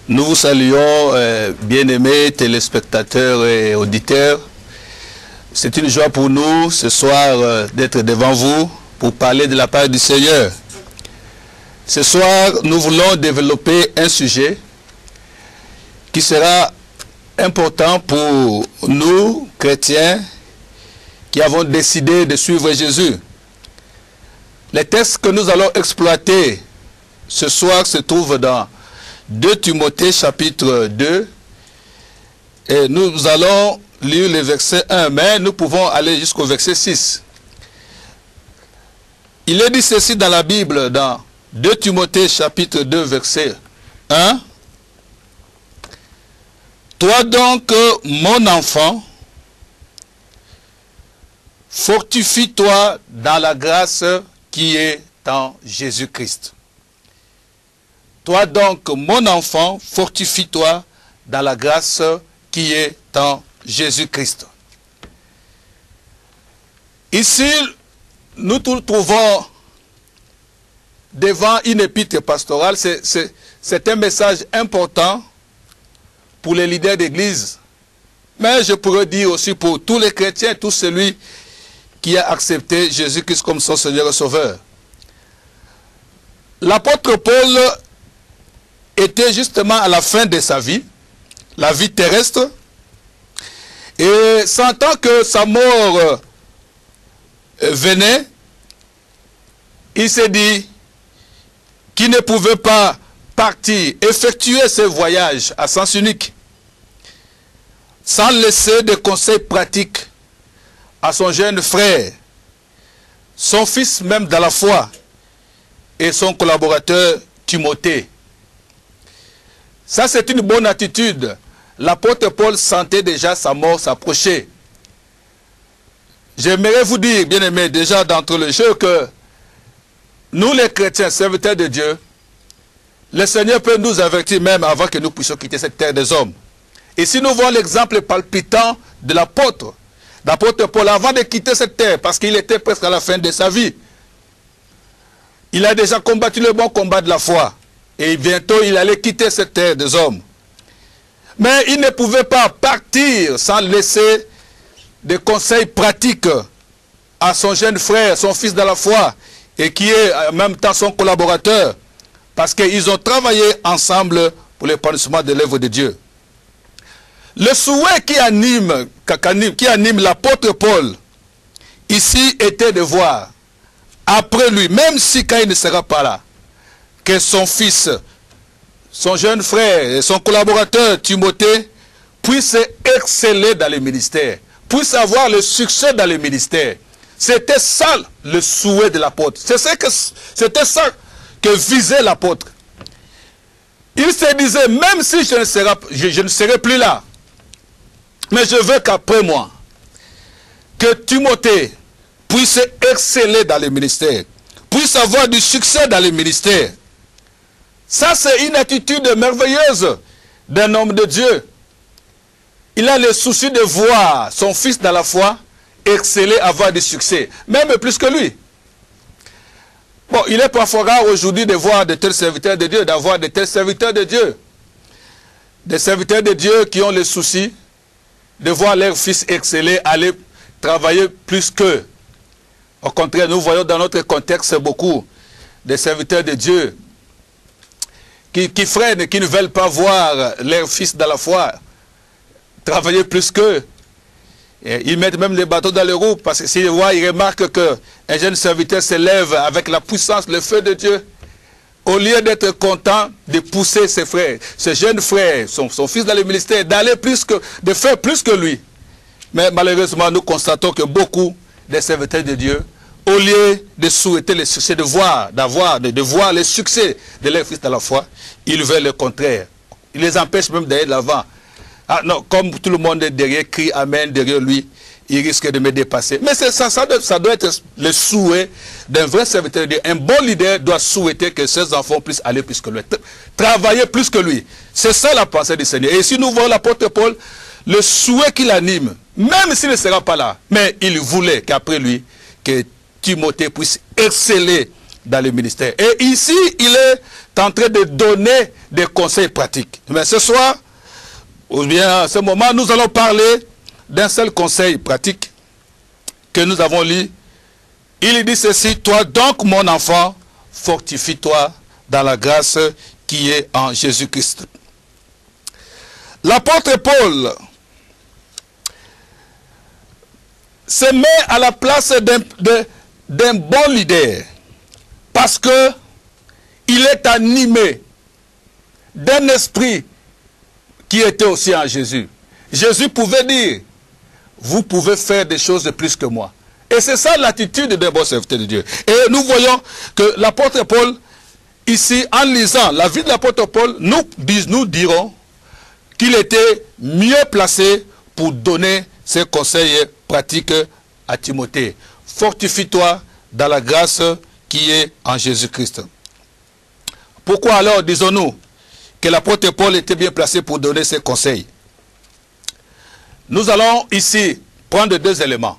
Nous vous saluons, bien-aimés téléspectateurs et auditeurs. C'est une joie pour nous ce soir d'être devant vous pour parler de la part du Seigneur. Ce soir, nous voulons développer un sujet qui sera important pour nous, chrétiens, qui avons décidé de suivre Jésus. Les textes que nous allons exploiter ce soir se trouvent dans 2 Timothée chapitre 2 et nous allons lire le verset 1, mais nous pouvons aller jusqu'au verset 6. Il est dit ceci dans la Bible, dans 2 Timothée chapitre 2 verset 1. Toi donc, mon enfant, fortifie-toi dans la grâce qui est en Jésus-Christ. Toi donc, mon enfant, fortifie-toi dans la grâce qui est en Jésus-Christ. Ici, nous nous trouvons devant une épître pastorale. C'est un message important pour les leaders d'église. Mais je pourrais dire aussi pour tous les chrétiens, tout celui qui a accepté Jésus-Christ comme son Seigneur et Sauveur. L'apôtre Paul était justement à la fin de sa vie, la vie terrestre, et sentant que sa mort venait, il s'est dit qu'il ne pouvait pas partir, effectuer ce voyage à sens unique, sans laisser de conseils pratiques à son jeune frère, son fils même dans la foi, et son collaborateur Timothée. Ça, c'est une bonne attitude. L'apôtre Paul sentait déjà sa mort s'approcher. J'aimerais vous dire, bien-aimés, déjà d'entre le jeu, que nous, les chrétiens, serviteurs de Dieu, le Seigneur peut nous avertir même avant que nous puissions quitter cette terre des hommes. Et si nous voyons l'exemple palpitant de l'apôtre Paul, avant de quitter cette terre, parce qu'il était presque à la fin de sa vie, il a déjà combattu le bon combat de la foi. Et bientôt, il allait quitter cette terre des hommes. Mais il ne pouvait pas partir sans laisser des conseils pratiques à son jeune frère, son fils dans la foi, et qui est en même temps son collaborateur, parce qu'ils ont travaillé ensemble pour l'épanouissement de l'œuvre de Dieu. Le souhait qui anime l'apôtre Paul, ici, était de voir, après lui, même si quand il ne sera pas là, que son fils, son jeune frère et son collaborateur Timothée puissent exceller dans le ministère, puissent avoir le succès dans le ministère. C'était ça le souhait de l'apôtre. C'était ça que visait l'apôtre. Il se disait, même si je ne serai plus là, mais je veux qu'après moi, que Timothée puisse exceller dans le ministère, puisse avoir du succès dans le ministère. Ça, c'est une attitude merveilleuse d'un homme de Dieu. Il a le souci de voir son fils dans la foi exceller, avoir du succès, même plus que lui. Bon, il est parfois rare aujourd'hui de voir de tels serviteurs de Dieu, d'avoir de tels serviteurs de Dieu. Des serviteurs de Dieu qui ont le souci de voir leur fils exceller, aller travailler plus qu'eux. Au contraire, nous voyons dans notre contexte beaucoup de serviteurs de Dieu qui freinent, qui ne veulent pas voir leurs fils dans la foi travailler plus qu'eux. Ils mettent même les bateaux dans les roues parce que s'ils voient, ils remarquent qu'un jeune serviteur se lève avec la puissance, le feu de Dieu. Au lieu d'être content de pousser ses frères, ce jeune frère, son fils dans le ministère, de faire plus que lui. Mais malheureusement, nous constatons que beaucoup de serviteurs de Dieu, au lieu de souhaiter le succès, de voir le succès de leur fils dans la foi, ils veulent le contraire. Ils les empêchent même d'aller de l'avant. Ah non, comme tout le monde est derrière, crie Amen derrière lui, il risque de me dépasser. Mais ça doit être le souhait d'un vrai serviteur de Dieu. Un bon leader doit souhaiter que ses enfants puissent aller plus que lui, travailler plus que lui. C'est ça la pensée du Seigneur. Et si nous voyons l'apôtre Paul, le souhait qu'il anime, même s'il ne sera pas là, mais il voulait qu'après lui, que Timothée puisse exceller dans le ministère. Et ici, il est en train de donner des conseils pratiques. Mais ce soir, ou bien à ce moment, nous allons parler d'un seul conseil pratique que nous avons lu. Il dit ceci: toi donc, mon enfant, fortifie-toi dans la grâce qui est en Jésus-Christ. L'apôtre Paul se met à la place d'un bon leader parce que il est animé d'un esprit qui était aussi en Jésus. Jésus pouvait dire: vous pouvez faire des choses de plus que moi. Et c'est ça l'attitude d'un bon serviteur de Dieu. Et nous voyons que l'apôtre Paul, ici, en lisant la vie de l'apôtre Paul, nous dirons qu'il était mieux placé pour donner ses conseils pratiques à Timothée. Fortifie-toi dans la grâce qui est en Jésus-Christ. Pourquoi alors disons-nous que l'apôtre Paul était bien placé pour donner ses conseils? Nous allons ici prendre deux éléments.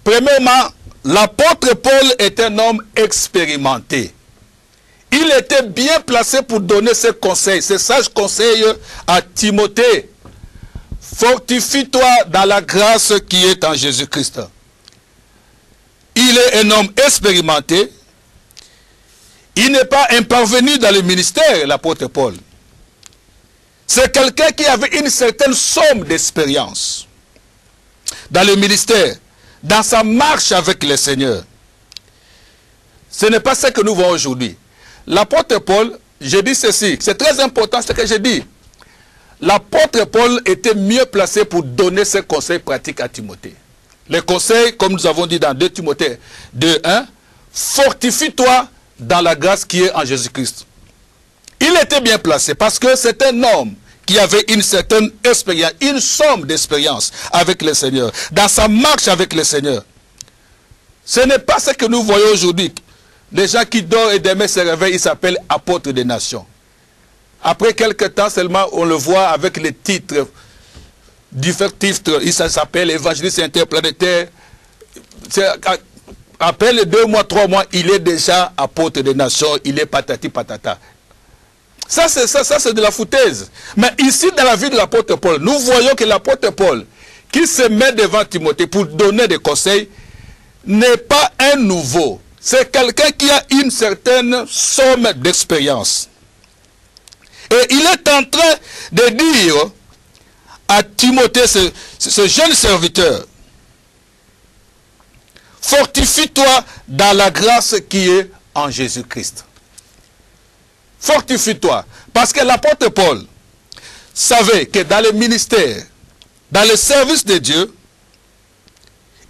Premièrement, l'apôtre Paul est un homme expérimenté. Il était bien placé pour donner ses conseils, ses sages conseils à Timothée. Fortifie-toi dans la grâce qui est en Jésus-Christ. Il est un homme expérimenté. Il n'est pas un parvenu dans le ministère, l'apôtre Paul. C'est quelqu'un qui avait une certaine somme d'expérience dans le ministère, dans sa marche avec le Seigneur. Ce n'est pas ce que nous voyons aujourd'hui. L'apôtre Paul, je dis ceci, c'est très important ce que je dis. L'apôtre Paul était mieux placé pour donner ses conseils pratiques à Timothée. Les conseils, comme nous avons dit dans 2 Timothée 2:1, fortifie-toi dans la grâce qui est en Jésus-Christ. Il était bien placé parce que c'est un homme qui avait une certaine expérience, une somme d'expérience avec le Seigneur, dans sa marche avec le Seigneur. Ce n'est pas ce que nous voyons aujourd'hui. Les gens qui dorment et demain se réveillent, ils s'appellent apôtres des nations. Après quelques temps seulement, on le voit avec les titres, différents titres. Il s'appelle évangéliste interplanétaire. Après les 2 mois, 3 mois, il est déjà apôtre des nations, il est patati patata. Ça, c'est de la foutaise. Mais ici, dans la vie de l'apôtre Paul, nous voyons que l'apôtre Paul, qui se met devant Timothée pour donner des conseils, n'est pas un nouveau. C'est quelqu'un qui a une certaine somme d'expérience. Et il est en train de dire à Timothée, ce jeune serviteur, fortifie-toi dans la grâce qui est en Jésus-Christ. Fortifie-toi. Parce que l'apôtre Paul savait que dans le ministère, dans le service de Dieu,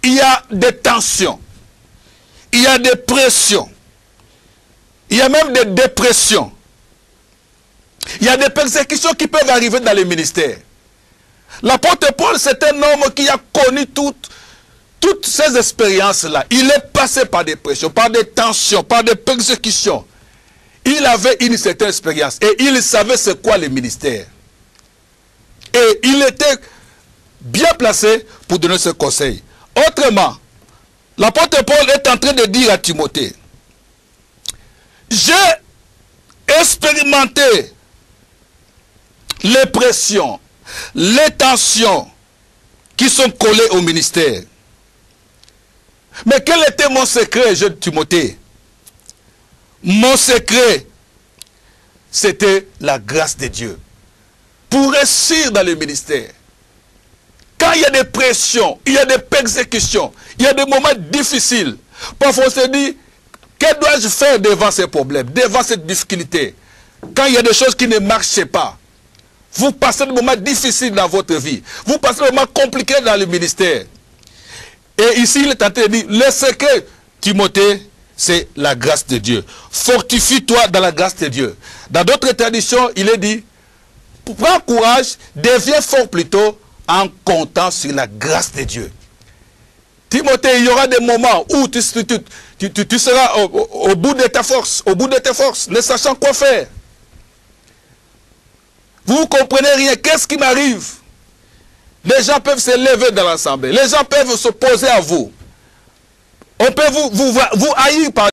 il y a des tensions, il y a des pressions, il y a même des dépressions, il y a des persécutions qui peuvent arriver dans le ministère. L'apôtre Paul, c'est un homme qui a connu toutes ces expériences-là. Il est passé par des pressions, par des tensions, par des persécutions. Il avait une certaine expérience et il savait c'est quoi le ministère. Et il était bien placé pour donner ce conseil. Autrement, l'apôtre Paul est en train de dire à Timothée: j'ai expérimenté les pressions, les tensions qui sont collées au ministère. Mais quel était mon secret, jeune Timothée? Mon secret, c'était la grâce de Dieu. Pour réussir dans le ministère, quand il y a des pressions, il y a des persécutions, il y a des moments difficiles, parfois on se dit, que dois-je faire devant ces problèmes, devant cette difficulté? Quand il y a des choses qui ne marchent pas, vous passez des moments difficiles dans votre vie, vous passez des moments compliqués dans le ministère. Et ici, il est en train de dire, le secret, Timothée, c'est la grâce de Dieu. Fortifie-toi dans la grâce de Dieu. Dans d'autres traditions, il est dit, prends courage, deviens fort plutôt en comptant sur la grâce de Dieu. Timothée, il y aura des moments où tu seras au bout de ta force, ne sachant quoi faire. Vous ne comprenez rien, qu'est-ce qui m'arrive? Les gens peuvent se lever dans l'assemblée, les gens peuvent s'opposer à vous. On peut vous haïr par